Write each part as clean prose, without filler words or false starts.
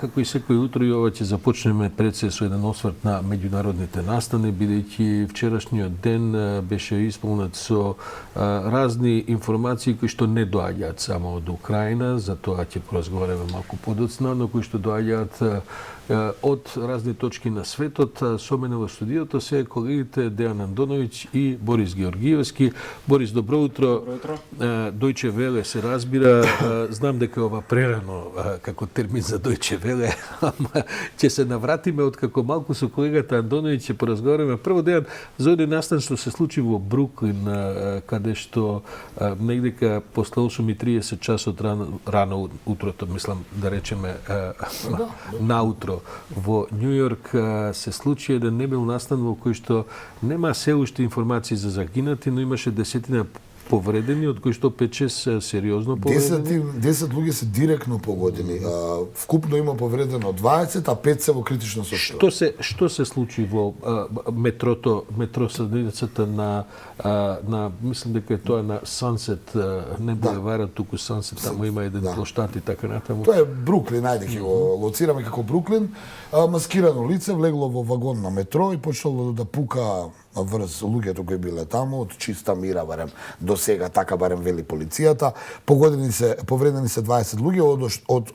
Како и секој утро и ова ќе започнеме пред се со еден осврт на меѓународните настани, бидејќи вчерашниот ден беше исполнет со разни информации кои што не доаѓаат само од Украина, за тоа ќе поразговараме малку подоцна, но кои што доаѓаат од разни точки на светот. Со мене во студиото се колегите Дејан Андоновиќ и Борис Георгиевски. Борис, добро утро. Добро утро. Дојче Веле се разбира. Знам дека ова прерано како термин за Дојче Веле, ама ќе се навратиме откако малку со колегата Андоновиќ ќе поразговараме. Прво, Дејан, за еден настан што се случи во Бруклин, каде што негдека после 8:30 часот рано утрото, мислам да речеме наутро, во Њу Јорк се случи еден немил настан во кој што нема се уште информации за загинати, но имаше десетина повредени, од кои што 5-6 сериозно повредени. 10 луѓе се директно погодени. Вкупно има повредено 20, а 5 се во критично состојание. Што се случи во метросадницата на мислам дека е тоа на Сансет, не булеварот, туку Сансет, таму има еден плоштад и така натаму. Тоа е Бруклин, ајде ќе го лоцираме како Бруклин. Маскирано лице влегло во вагон на метро и почнало да пука врз луѓето кои биле таму, од чиста мира барем до сега, така барем вели полицијата. Повредени се 20 луѓе, од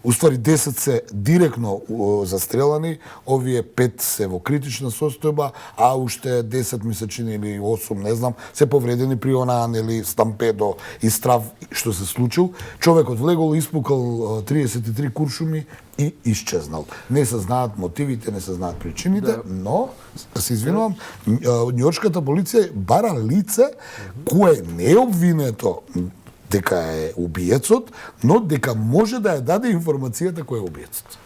уствари 10 се директно застрелани, овие 5 се во критична состојба, а уште 10 месечини или 8, не знам, се повредени при онаа нели стампедо и страв што се случил. Човекот влегол, испукал 33 куршуми и исчезнал. Не се знаат мотивите, не се знаат причините, но, се извинувам, њујоршката полиција бара лице кое не е обвинето дека е убиецот, но дека може да ја даде информацијата кој е убиецот.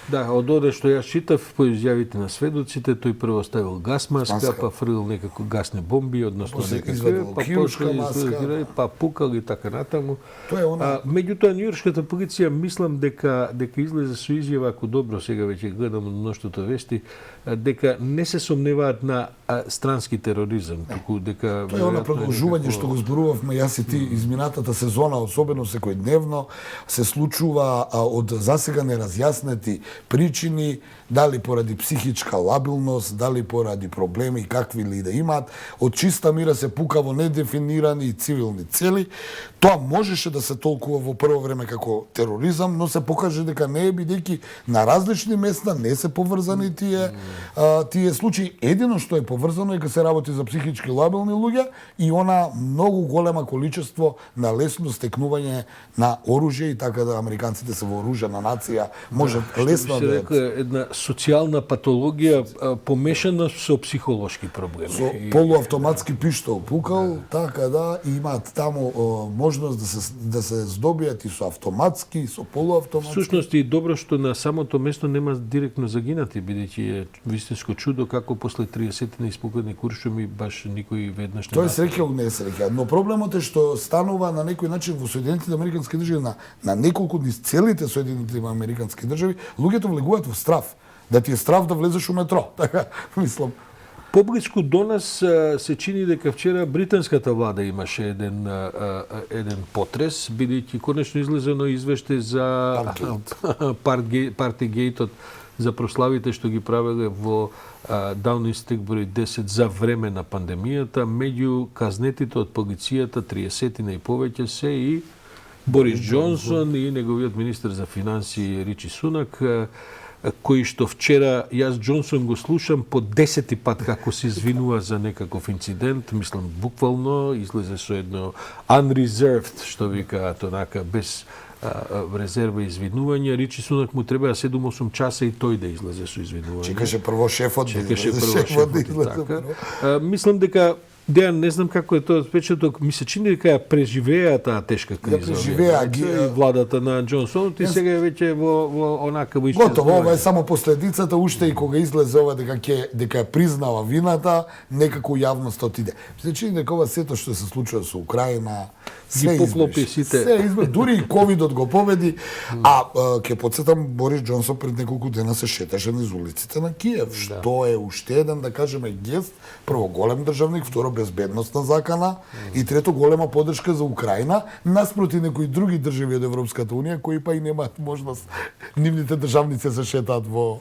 Да, од оде што јас читав по изјавите на сведоците, тој прво ставил гас маска, па фрлил некако гасни бомби, односно некакви, па после па пукал и така натаму. Меѓутоа њујоршката полиција мислам дека излезе со изјава, ако добро сега веќе гледам мноштото вести, дека не се сомневаат на странски тероризам, туку дека тоа е она продолжување што го зборувавме јас и ти изминатата сезона, особено секојдневно се случува од засега неразјаснети причини, дали поради психичка лабилност, дали поради проблеми какви ли да имаат, од чиста мира се пука во недефинирани и цивилни цели. Тоа можеше да се толкува во прво време како тероризам, но се покаже дека не е, бидејќи на различни места не се поврзани тие случаи. Едино што е поврзано е кога се работи за психички лабилни луѓе и она многу голема количество на лесно стекнување на оружје, и така да американците се вооружена нација, може лесно да една социјална патологија помешана со психолошки проблеми. Со полуавтоматски пиштол пукал, така да, и имаат таму можност да се здобијат и со автоматски, и со полуавтоматски. Всушност и добро што на самото место нема директно загинати, бидејќи е вистинско чудо како после 30 на испукани куршуми баш никој веднаш не. Тоа е среќа од несреќа, но проблемот е што станува на некој начин во Соединетите американски држави, на неколку низ целите Соединетите американски држави, луѓето влегуваат во страв. Да ти е страв да влезеш у метро. Така, мислам. Поблиску до нас се чини дека вчера британската влада имаше еден потрес, бидејќи конечно излезено извештај за Партигејтот, за прославите што ги правеле во Даунинг стрит број 10 за време на пандемијата. Меѓу казнетите од полицијата 30 и повеќе се и Борис Џонсон и неговиот министер за финансии Ричи Сунак, кој што вчера јас Џонсон го слушам по 10 пат како се извинува за некаков инцидент, мислам буквално излезе со едно unreserved, што викаат онака, без резерва извинување. Ричи Сунак му треба 7-8 часа и тој да излезе со извинување. Чекаше прво шефот да излезе. Мислам дека Дејан, не знам како е тоа впечаток, ми се чини дека ја преживеа таа тешка криза. Преживеа владата на Џонсон, и сега е веќе во онака во исчезнување. Готово, ова е само последицата, уште и кога излезе ова дека ја признава вината, некако јавноста отиде. Се чини дека ова сето што се случува со Украина, се избре, дури и ковидот го победи, а ќе потсетам Борис Џонсон пред неколку дена се шеташе низ улиците на Киев, што е уште еден, да кажеме, гест, прво голем државник, второ безбедностна закана и трето голема поддршка за Украина наспроти некои други држави од Европската унија кои па и немаат можност нивните државници се шетаат во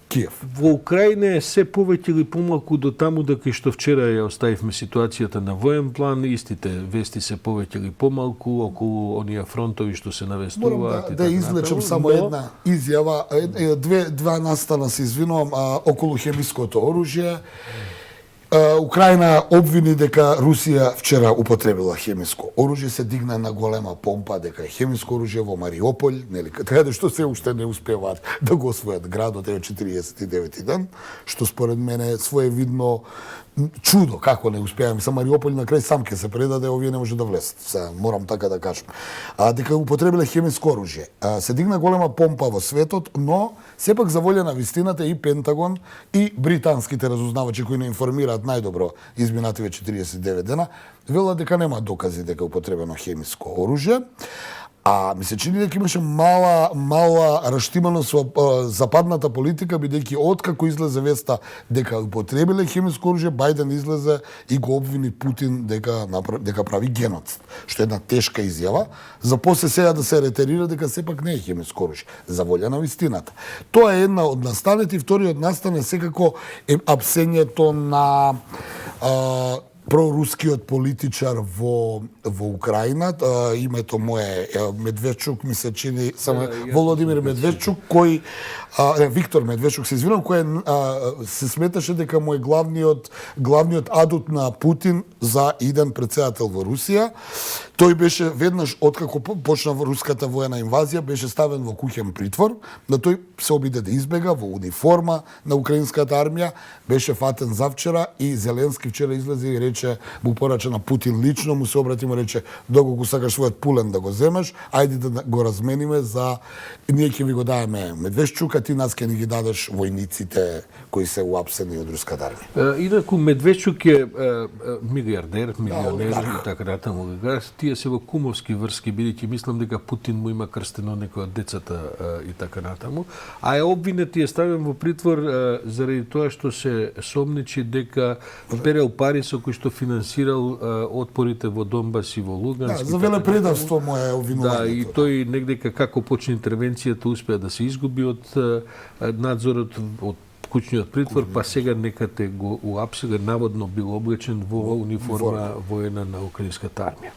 Киев. Во Украина е се повеќе или помалку до таму дека што вчера ја оставивме ситуацијата на воен план, истите вести се повеќе или помалку околу оние фронтови што се навестуваат. Морам да излечам само една изјава, два настана се извинувам, околу хемиското оружје. Украина обвини дека Русија вчера употребила хемиско оружје, се дигна на голема помпа дека е хемиско оружје во Мариополј, нели, каде што се уште не успеваат да го освојат градот е 49 ден, што според мене е своевидно чудо како не успеаме. Са Мариополј на крај сам ќе се предаде, овие не може да влезат. Се морам така да кажам. Дека употребиле хемиско оружје. Се дигна голема помпа во светот, но сепак за волја на вистината и Пентагон и британските разузнавачи кои не информираат најдобро изминативе 49 дена, велат дека нема докази дека употребено хемиско оружје. Ми се чини дека имаше мала раштиманост во западната политика, бидејќи откако излезе веста дека употребиле хемиско оружје, Бајден излезе и го обвини Путин дека прави геноцид, што е една тешка изјава, за после сега да се ретерира дека сепак не е хемиско оружје, за волја на вистината. Тоа е една од настаните и вториот настан е секако апсењето на прорускиот политичар во Украина, името му е Медведчук, ми се чини, Володимир Медведчук, кој Виктор Медведчук, се извинувам, кој се сметаше дека му е главниот адут на Путин за иден председател во Русија. Тој беше веднаш откако почна руската воена инвазија, беше ставен во куќен притвор, да тој се обиде да избега во униформа на украинската армија, беше фатен завчера и Зеленски вчера излезе и рече, му порача на Путин лично, му се обрати, му рече, доколку сакаш својот пулен да го земеш, ајде да го размениме за ние ќе ви го даеме Медведчук, а ти нас ќе ни ги дадеш војниците кои се уапсени од руската армија. Инаку Медведчук е милиардер, милионер и така натаму. Тие се во кумовски врски, бидејќи мислам дека Путин му има крстено некој од децата и така натаму, а е обвинет и е ставен во притвор заради тоа што се сомничи дека перел пари со кои што финансирал отпорите во Донбас и во Луганск. За велепредавство му е обвинувањето. Да, и тој негдека како почне интервенцијата успеа да се изгуби од надзорот од куќниот притвор, па сега некате го уапсиле, наводно бил облечен во униформа воена на украинската армија.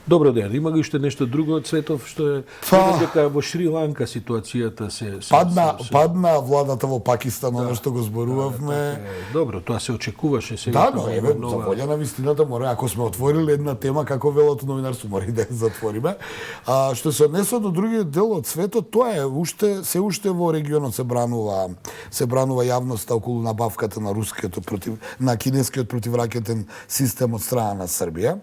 Добро ден, има ли уште нешто друго од светов што е дека во Шри-Ланка ситуацијата се падна владата во Пакистан, оно што го зборувавме. Добро, тоа се очекуваше сега. Да, но еве за волја на вистината мора, ако сме отворили една тема како велот новинарство, мора и да ја затвориме. Што се однесува до другиот дел од светот, тоа е уште во регионот се бранува јавноста околу набавката на на кинескиот противракетен систем од страна на Србија,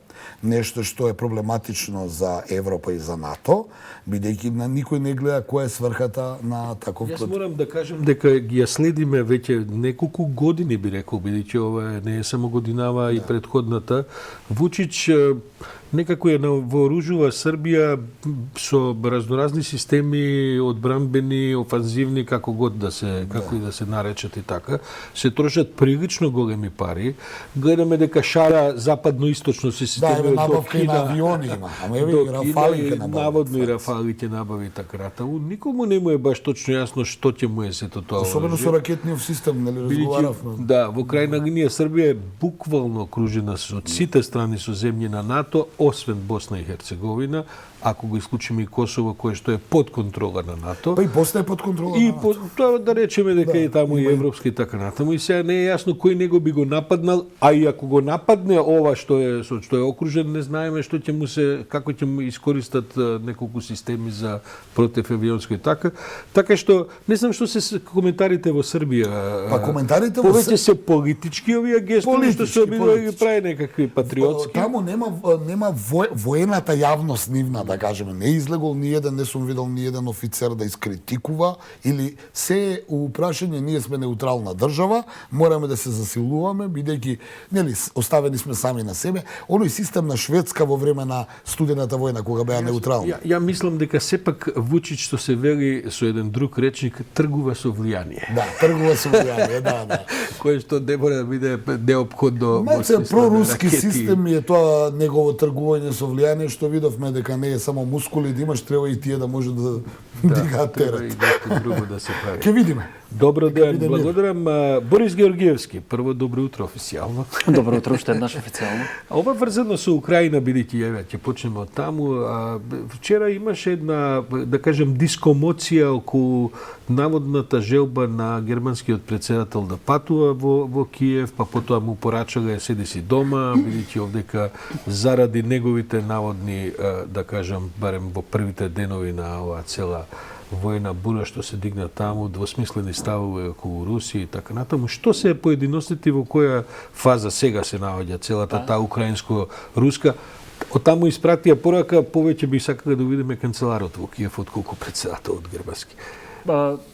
нешто што е проблематично за Европа и за НАТО, бидејќи на никој не гледа која е сврхата на таков. Јас морам да кажам дека ги ја следиме веќе неколку години, би рекол, бидејќи ова не е само годинава и предходната. Вучич некако ја вооружува Србија со разноразни системи одбранбени, офанзивни, како и да се наречат и така. Се трошат прилично големи пари. Гледаме дека шара западно-источно се системи од набавка и на авиони има. Ама еве и Рафали наводно и Рафали ќе набави така натаму. Никому не му е баш точно јасно што ќе му е сето тоа. Особено со ракетниот систем, нели разговаравме. Да, во крајна линија Србија е буквално окружена од сите страни со земји на НАТО, освен Босна и Херцеговина, ако го исклучиме и Косово, кое што е под контрола на НАТО. Па и Босна е под контрола на НАТО. И тоа да речеме дека и таму и европски и така натаму. И сега не е јасно кој него би го нападнал, а и ако го нападне ова што е окружен, не знаеме што ќе му се, како ќе му искористат неколку системи за противавионско и така. Така што не знам што се коментарите во Србија. Па коментарите повеќе се политички овие гестови што се обидува да ги прави некакви патриотски. Таму нема воената јавност нивна да кажеме, не излегол ниеден, не сум видел ниеден офицер да искритикува или се у прашање, ние сме неутрална држава, мораме да се засилуваме бидејќи нели оставени сме сами на себе. Оној систем на Шведска во време на студената војна кога беа неутрални. Ја мислам дека сепак Вучич, што се вели со еден друг речник, тргува со влијание. Да, тргува со влијание, да. Кое што не мора да биде неопходно. Малце проруски систем е тоа негово тргување со влијание, што видовме дека не е само мускули да имаш, треба и тие да може да дигаат терет. Треба и нешто друго да се прави. Ќе видиме. Добро ден, благодарам. Борис Георгиевски, прво добро утро официјално. Добро утро уште еднаш официјално. Ова врзано со Украина, бидејќи еве ќе почнеме од таму. Вчера имаше една, да кажем, дискомоција околу наводната желба на германскиот претседател да патува во Киев, па потоа му порачале седи си дома, бидејќи овдека заради неговите наводни, да кажам, барем во првите денови на оваа цела војна бура што се дигна таму, двосмислени ставови околу Русија и така натаму. Што се поединостите, во која фаза сега се наоѓа целата таа украинско-руска? Од таму испратија порака, повеќе би сакале да видиме канцеларот во Киев отколку претседателот германски.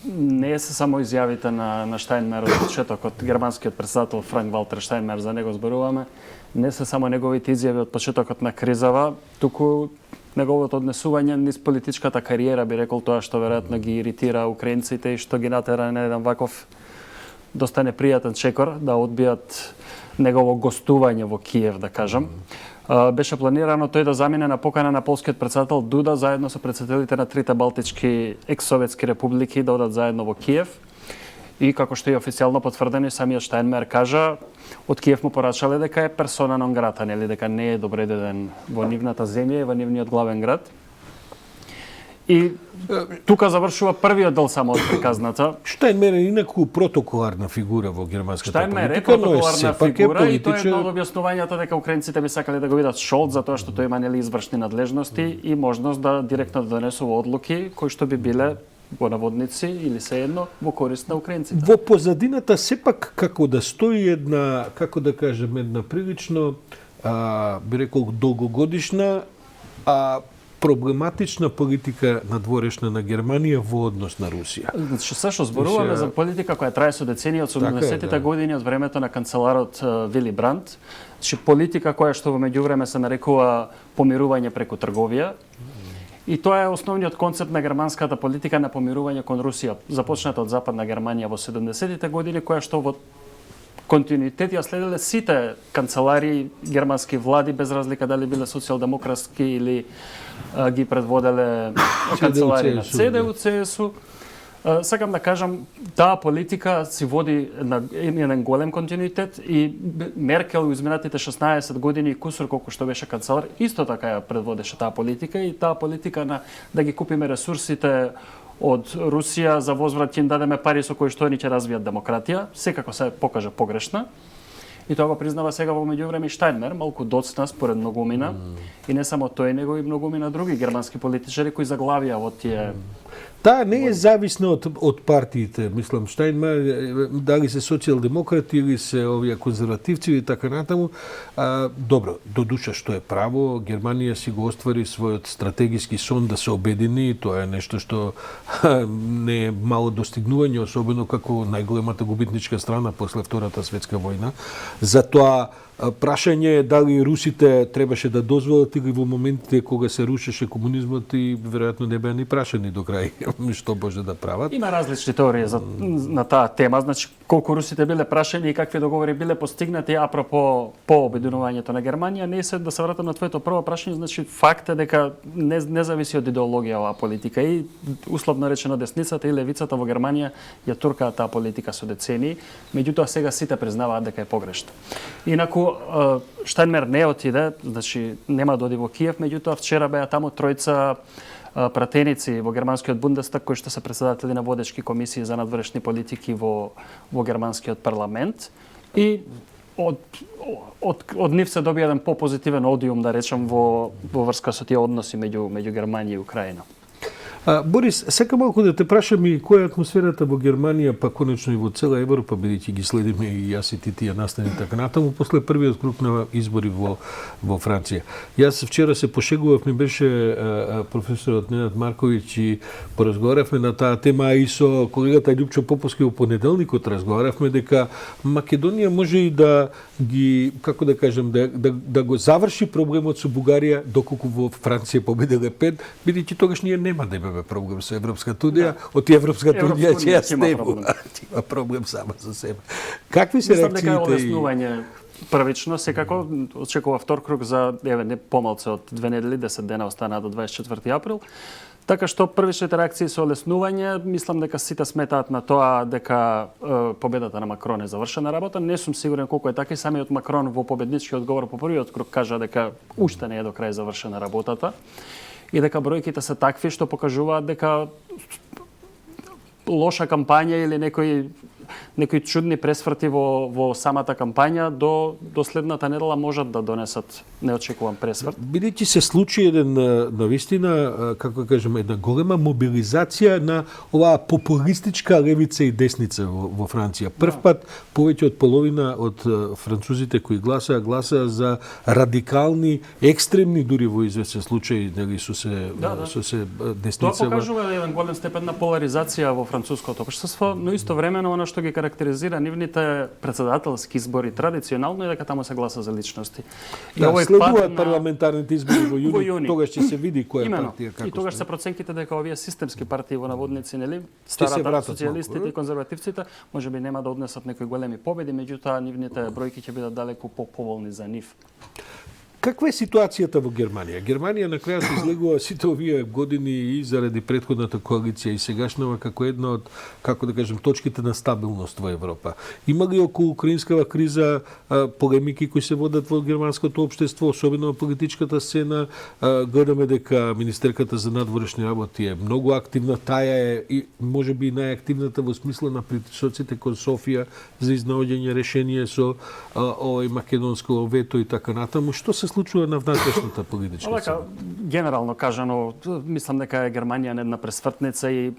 Не се само изјавите на Штајнмер од почетокот, германскиот претседател Франк Валтер Штајнмер, за него зборуваме, не се само неговите изјави од почетокот на кризава, туку неговото однесување низ политичката кариера, би рекол, тоа што веројатно ги иритира украинците и што ги натера на еден ваков доста непријатен чекор да одбијат негово гостување во Киев, да кажам. Беше планирано тој да замине на покана на полскиот претседател Дуда заедно со претседателите на трите балтички екс-советски републики да одат заедно во Киев. И како што е официјално потврдено, самиот Штајнмер кажа, од Киев му порачале дека е персона нон грата, нели, дека не е добре деден во нивната земја и во нивниот главен град. И тука завршува првиот дел само од приказната. Штајнмер е инаку протоколарна фигура во германската Штајнмер политика, е протоколарна фигура и тоа е политичар. едно од објаснувањата дека украинците би сакале да го видат Шолц затоа што тој има нели извршни надлежности и можност да директно да донесува одлуки кои што би биле во наводници или се едно во корист на украинците. Во позадината сепак како да стои една, како да кажем, една прилично, би рекол, долгогодишна, проблематична политика надворешна на Германија во однос на Русија. Значи, се што зборуваме за политика која трае со децении од 70-тите години од времето на канцеларот Вили Брандт, значи политика која што во меѓувреме се нарекува помирување преку трговија. И тоа е основниот концепт на германската политика на помирување кон Русија, започната од Западна Германија во 70-тите години, која што во континуитет ја следеле сите канцелари германски влади, без разлика дали биле социјалдемократски или ги предводеле канцелари на ЦДУ, ЦСУ. Сакам да кажам, таа политика си води на еден голем континуитет и Меркел во изминатите 16 години и кусур колку што беше канцелар, исто така ја предводеше таа политика и таа политика на да ги купиме ресурсите од Русија за возврат ќе им дадеме пари со кои што они ќе развијат демократија, секако се покажа погрешна. И тоа го признава сега во меѓувреме и Штајнмер, малку доцна според многумина, и не само тој, него и многумина други германски политичари кои заглавија во тие. Таа не е зависна од партиите, мислам, Штајнмер, дали се социјалдемократи или се овие конзервативци и така натаму. Добро, до душа што е право, Германија си го оствари својот стратегиски сон да се обедини, тоа е нешто што не е мало достигнување, особено како најголемата губитничка страна после Втората светска војна. Затоа прашање е дали русите требаше да дозволат или во моментите кога се рушеше комунизмот и веројатно не беа ни прашани до крај што може да прават. Има различни теории на таа тема, значи колку русите биле прашани и какви договори биле постигнати апропо по обединувањето на Германија. Не се да се вратам на твоето прво прашање, значи факт е дека не зависи од идеологија оваа политика и условно речено десницата и левицата во Германија ја туркаат таа политика со децении, меѓутоа сега сите признаваат дека е погрешна. Инаку Штајнмер не отиде, значи нема да оди во Киев, меѓутоа вчера беа таму тројца пратеници во германскиот Бундестаг кои што се претседатели на водечки комисии за надворешни политики во германскиот парламент и од нив се добија еден попозитивен одиум, да речем, во врска со тие односи меѓу Германија и Украина. Борис, сека малку да те прашам и која е атмосферата во Германија, па конечно и во цела Европа, бидејќи ги следиме и јас и ти тие настани така натаму, после првиот круг на избори во Франција. Јас вчера се пошегував, ми беше професорот Ненад Марковиќ и поразговаравме на таа тема и со колегата Љупчо Поповски во понеделникот разговаравме дека Македонија може и да ги, како да кажем, да го заврши проблемот со Бугарија доколку во Франција победеле 5, бидејќи тогаш ние нема да имаме проблем со Европската унија, од Европската унија ќе ја снемува. Има проблем сама за себе. Какви се реакциите? Мислам дека олеснување првично, секако очекува втор круг за не помалку од 2 недели, 10 дена остана до 24 април. Така што првичните реакции со олеснување, мислам дека сите сметаат на тоа дека победата на Макрон е завршена работа. Не сум сигурен колку е така и самиот Макрон во победничкиот говор по првиот круг кажа дека уште не е до крај завршена работата и дека бројките се такви што покажуваат дека лоша кампања или некои чудни пресврти во самата кампања до следната недела можат да донесат неочекуван пресврт. Бидејќи се случи еден навистина, како да кажеме, една голема мобилизација на оваа популистичка левица и десница во Франција. Прв пат повеќе од половина од французите кои гласаа за радикални, екстремни дури во известен случај, нели со се десница. Тоа покажува еден голем степен на поларизација во француското општество, но истовремено она што ги карактеризира нивните председателски избори традиционално е дека таму се гласа за личности. Следуваат парламентарните избори во јуни, тогаш ќе се види која партија како. И тогаш се проценките дека овие системски партии во наводници, нели, старата социјалистите и конзервативците, можеби нема да однесат некои големи победи, меѓутоа нивните бројки ќе бидат далеку поповолни за нив. Каква е ситуацијата во Германија? Германија на крајот излегува сите овие години и заради претходната коалиција и сегашнава како една од, како да кажем, точките на стабилност во Европа. Има ли околу украинскава криза полемики кои се водат во германското општество, особено во политичката сцена? Гледаме дека министерката за надворешни работи е многу активна, таа е и можеби најактивната во смисла на притисоците кон Софија за изнаоѓање решение со овој македонско вето и така натаму. Што се случува на внатрешната политичка сцена? Генерално кажано, мислам дека Германија е една пресвртница и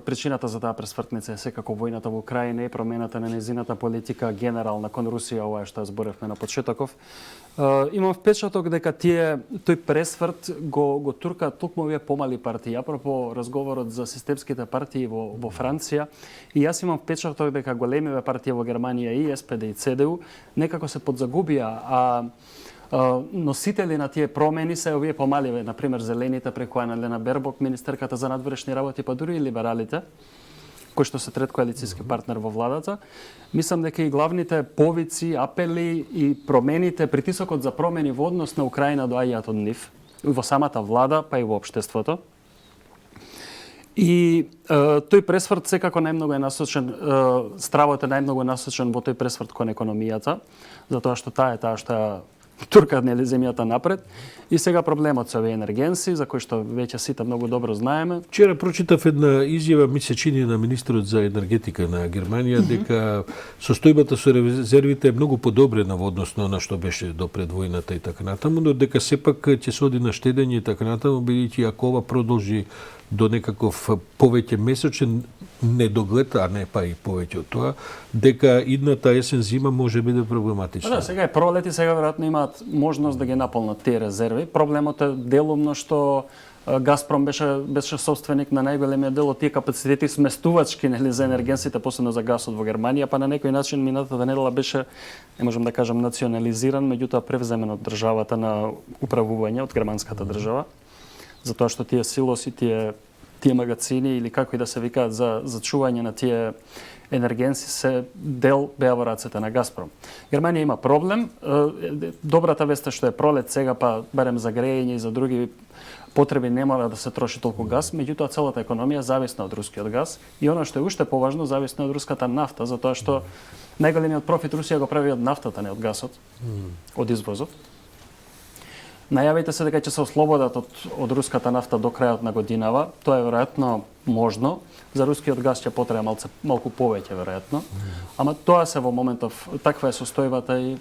причината за таа пресвртница е секако војната во Украина и промената на незината политика генерална кон Русија, ова што зборевме на почетоков. Имам впечаток дека тој пресврт го туркаат токму овие помали партии. Апропо разговорот за системските партии во Франција, и јас имам впечаток дека големиве партии во Германија и СПД и ЦДУ некако се подзагубија, а носители на тие промени се овие помаливе, например Зелените преку Аналена Бербок, министерката за надворешни работи, па дури и либералите, кои што се трет коалицијски партнер во владата. Мислам дека и главните повици, апели и промените, притисокот за промени во однос на Украина доаѓаат од нив, во самата влада, па и во општеството. И тој пресврт секако најмногу е насочен, стравот е најмногу насочен во тој пресврт кон економијата, затоа што таа што турка нели земјата напред. И сега проблемот со овие енергенси, за кои што веќе сите многу добро знаеме. Вчера прочитав една изјава, ми се чини, на министрот за енергетика на Германија, дека состојбата со резервите е многу подобрена во однос на она што беше до пред војната и така натаму, но дека сепак ќе се оди на штедење и така натаму, бидејќи ако ова продолжи до некаков повеќе месечен недоглед, а не па и повеќе од тоа, дека идната есен зима може биде проблематична. Да, сега е пролет и сега веројатно имаат можност да ги наполнат тие резерви. Проблемот е делумно што Газпром беше собственик на најголемиот дел од тие капацитети сместувачки, нели, за енергенсите, посебно за гасот во Германија, па на некој начин минатата недела беше, не можам да кажам национализиран, меѓутоа превземен од државата на управување, од германската држава, затоа што тие силоси, тие магазини или како и да се викаат за чување на тие енергенси се беа во рацете на Газпром. Германија има проблем. Добрата вест е што е пролет сега, па барем за грејење и за други потреби не мора да се троши толку газ, меѓутоа целата економија зависна од рускиот газ и она што е уште поважно, зависна од руската нафта, затоа што најголемиот профит Русија го прави од нафтата, не од газот, од извозот. Најавите се дека ќе се ослободат од руската нафта до крајот на годинава. Тоа е веројатно можно. За рускиот газ ќе потреба малку повеќе веројатно. Ама тоа се во моментов, таква е состојбата и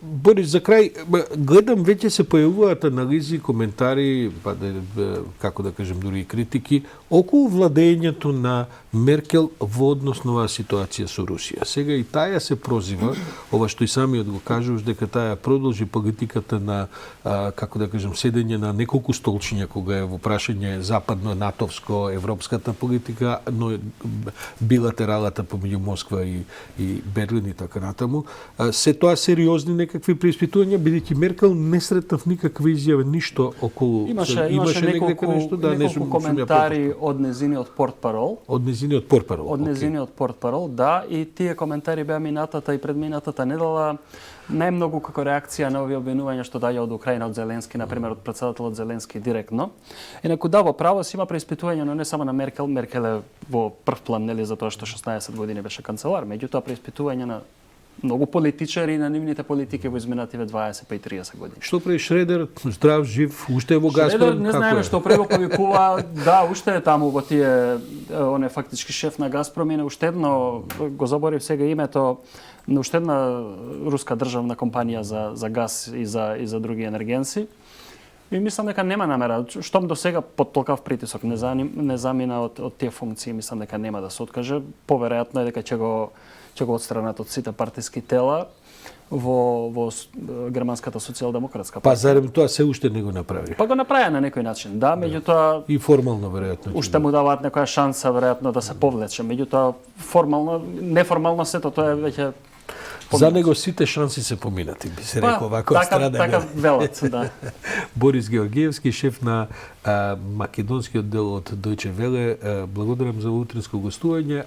Борис, за крај, гледам веќе се појавуваат анализи, коментари, како да кажем, дури и критики, околу владењето на Меркел во однос на оваа ситуација со Русија. Сега и таја се прозива, ова што и самиот го кажуваш, дека таја продолжи политиката на, како да кажем, седење на неколку столчиња кога е во прашање западно, натовско, европската политика, но билатералата помеѓу Москва и Берлин и така натаму. Се тоа сериозни некакви преиспитувања, бидејќи Меркел не сретнав никаква изјава, ништо околу... Имаше неколку коментари од незиниот портпарол. Од незиниот портпарол. Од незиниот портпарол, да, и тие коментари беа минатата и предминатата недела најмногу како реакција на овие обвинувања што даѓа од Украина, од Зеленски, например, од претседателот Зеленски директно. Инаку да, во право си има преиспитување, но не само на Меркел. Меркел е во прв план, нели, затоа што 16 години беше канцелар. Меѓутоа преиспитување на многу политичари и на нивните политики во изминативе 20 па и 30 години. Што прави Шредер? Здрав, жив, уште е во Газпром? Шредер не знаеме што прави, повикува, да, уште е таму во тие, он е фактички шеф на Газпром и уште едно, го заборив сега името, на уште една руска државна компанија за газ и за други енергенси. И мислам дека нема намера, штом до сега под толкав притисок не замина од тие функции, мислам дека нема да се откаже. Поверојатно е дека ќе го отстранат од сите партиски тела во германската социјалдемократска партија. Па зарем тоа се уште не го направи? Па го направија на некој начин, да, меѓутоа и формално веројатно. Уште му даваат некоја шанса веројатно да се повлече, меѓутоа формално, неформално сето тоа е веќе за него сите шанси се поминати, би се рекол вако страда. Така велат, да. Борис Георгиевски, шеф на македонскиот дел од Deutsche Welle, благодарам за утринско гостување,